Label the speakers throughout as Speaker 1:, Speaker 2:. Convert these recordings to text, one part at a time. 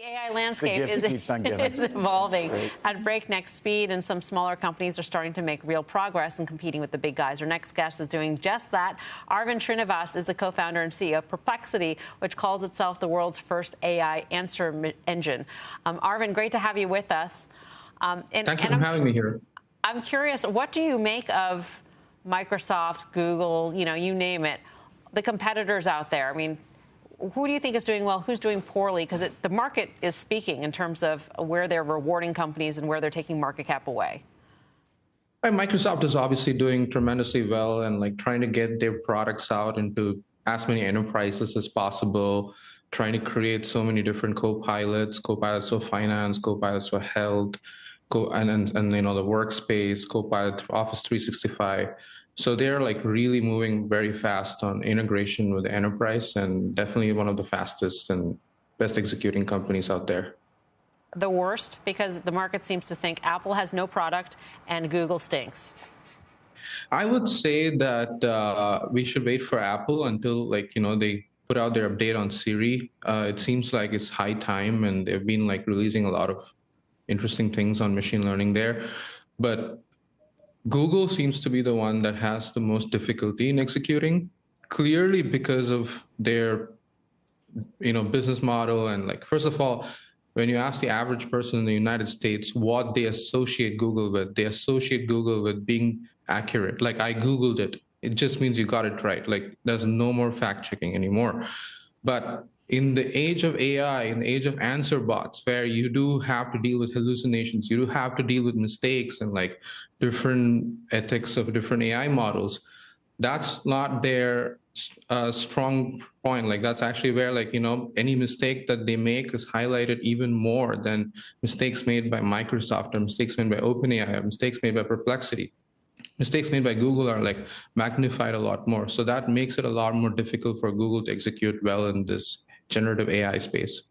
Speaker 1: The AI landscape is evolving at breakneck speed, and some smaller companies are starting to make real progress in competing with the big guys. Our next guest is doing just that. Aravind Srinivas is the co-founder and CEO of Perplexity, which calls itself the world's first AI answer engine. Aravind, great to have you with us.
Speaker 2: Thank you for having me here.
Speaker 1: I'm curious, what do you make of Microsoft, Google, you name it, the competitors out there? I mean, who do you think is doing well? Who's doing poorly? Because the market is speaking in terms of where they're rewarding companies and where they're taking market cap away.
Speaker 2: Microsoft is obviously doing tremendously well and trying to get their products out into as many enterprises as possible, trying to create so many different co-pilots for finance, co-pilots for health, and the workspace, co-pilot Office 365. So they're really moving very fast on integration with the enterprise, and definitely one of the fastest and best executing companies out there.
Speaker 1: The worst, because the market seems to think Apple has no product and Google stinks.
Speaker 2: I would say that we should wait for Apple until they put out their update on Siri. It seems like it's high time, and they've been releasing a lot of interesting things on machine learning there. But Google seems to be the one that has the most difficulty in executing, clearly because of their, business model. And first of all, when you ask the average person in the United States what they associate Google with, they associate Google with being accurate. I Googled it. It just means you got it right. There's no more fact checking anymore. But in the age of AI, in the age of answer bots, where you do have to deal with hallucinations, you do have to deal with mistakes and different ethics of different AI models, that's not their strong point. That's actually where any mistake that they make is highlighted even more than mistakes made by Microsoft or mistakes made by OpenAI or mistakes made by Perplexity. Mistakes made by Google are magnified a lot more. So that makes it a lot more difficult for Google to execute well in this generative AI space.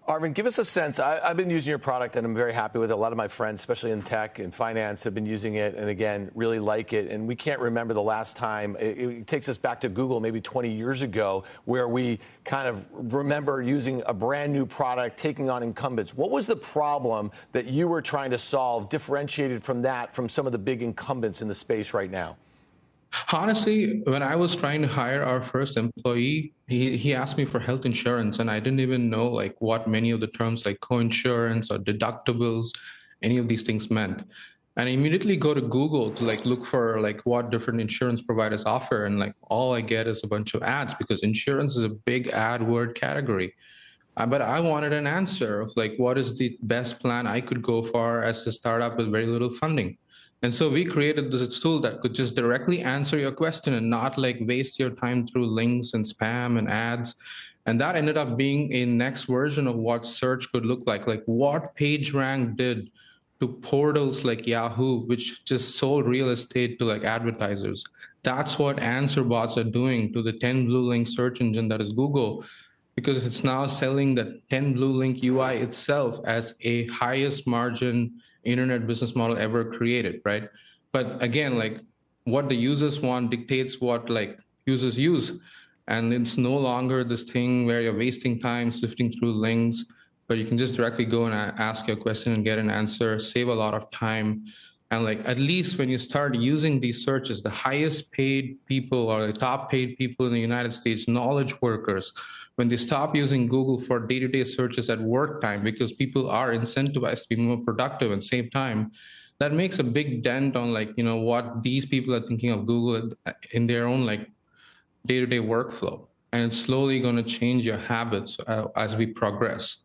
Speaker 3: Aravind, give us a sense. I've been using your product and I'm very happy with it. A lot of my friends, especially in tech and finance, have been using it and, again, really like it. And we can't remember the last time. It takes us back to Google maybe 20 years ago, where we kind of remember using a brand new product, taking on incumbents. What was the problem that you were trying to solve, differentiated from some of the big incumbents in the space right now?
Speaker 2: Honestly, when I was trying to hire our first employee, he asked me for health insurance, and I didn't even know what many of the terms like coinsurance or deductibles, any of these things meant. And I immediately go to Google to look for what different insurance providers offer, and all I get is a bunch of ads, because insurance is a big ad word category. But I wanted an answer of what is the best plan I could go for as a startup with very little funding. And so we created this tool that could just directly answer your question and not waste your time through links and spam and ads. And that ended up being a next version of what search could look like what PageRank did to portals like Yahoo, which just sold real estate to advertisers. That's what answer bots are doing to the 10 blue link search engine that is Google, because it's now selling the 10 blue link UI itself as a highest margin internet business model ever created, right? But again, what the users want dictates what users use. And it's no longer this thing where you're wasting time sifting through links, but you can just directly go and ask your question and get an answer, save a lot of time. And at least when you start using these searches, the highest paid people or the top paid people in the United States, knowledge workers, when they stop using Google for day-to-day searches at work time, because people are incentivized to be more productive and save time, that makes a big dent on what these people are thinking of Google in their own day-to-day workflow. And it's slowly going to change your habits as we progress.